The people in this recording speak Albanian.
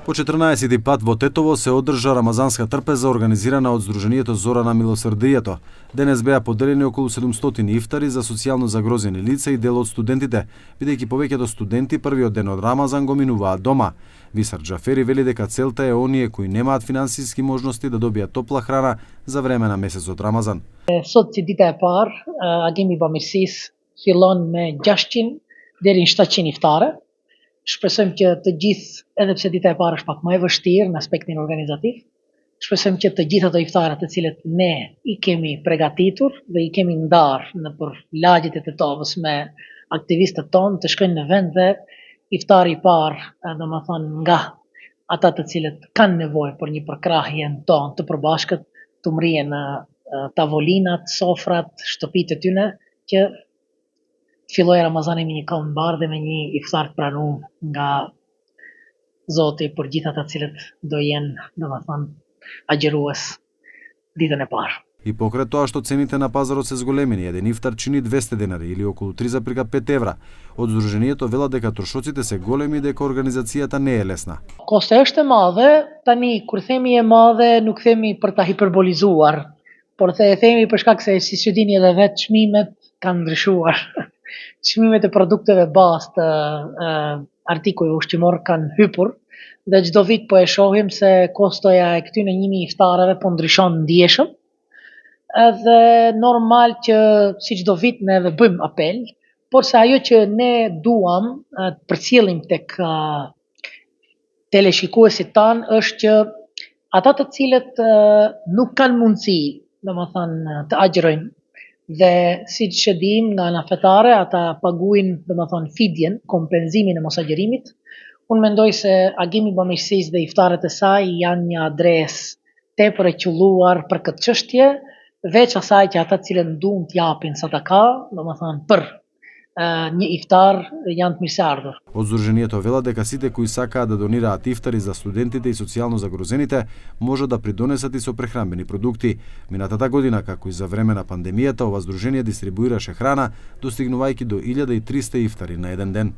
По 14-ти пат во Тетово се одржа рамазанска трпеза организирана од Сдруженијето Зора на милосрдијето. Денес беа поделени околу 700 ифтари за социјално загрозени лица и дел од студентите, бидејќи повеќето студенти првиот ден од Рамазан го минуваат дома. Висар Џафери вели дека целта е оние кои немаат финансиски можности да добијат топла храна за време на месецот Рамазан. Sot si dita e parë, agimi i bamirësisë fillon me 600 deri në 700 iftare. Shpresojmë që të gjithë, edhe pse dita e parë është pak më e vështirë në aspektin organizativ, shpresojmë që të gjithë ato iftare të cilët ne I kemi përgatitur dhe I kemi ndarë nëpër lagjet e Tetovës me aktivistët tonë të shkojnë në vend dhe iftari I parë, domethënë nga ata të cilët kanë nevojë për një përkrahje tonë të përbashkët, të mrihen në tavolinat, sofrat, shtëpitë e tyre që filloi Ramazani me një këmbë bardhe me një iftar të pranuar nga Zoti për gjithë ata të cilët do jenë, domethënë, agjërues ditën e parë. И покрај тоа што цените на пазарот се зголемени, еден ифтар чини 200 денари или околу 3,5 евра. Од Сдруженијето велат дека трошоците се големи и дека организацијата не е лесна. Kosto është e madhe, tani kur themi e madhe nuk themi për ta hiperbolizuar, por themi për shkak se si dini edhe vetë çmimet kanë ndryshuar. Çmimet e produkteve bazë të artikujve ushqimor kanë hypur dhe çdo vit po e shohim se kostoja e këtyre 1000 iftareve po ndryshon ndjeshëm. Edhe normal që si çdo vit ne edhe bëjmë apel, por se ajo që ne duam të përcjellim tek teleshikuesit tanë është që ata të cilët nuk kanë mundësi, domethënë, të agjërojnë dhe siç e dim nga ana fetare ata paguajnë domethënë fidjen, kompenzimin e mosagjërimit. Unë mendoj se agimi I bamirësisë dhe iftaret e saj janë një adresë tepër e qelluar për këtë çështje, veç asaj që ata të cilët duan të japin sadaka, domethënë për një iftar janë të mirëseardhur. Од Сдруженијето велат дека сите кои сакаат да донираат ифтари за студентите и социјално загрозените може да придонесат и со прехранбени продукти. Минатата година, како и за време на пандемијата, ова здружение дистрибуираше храна, достигнувајќи до 1300 ифтари на еден ден.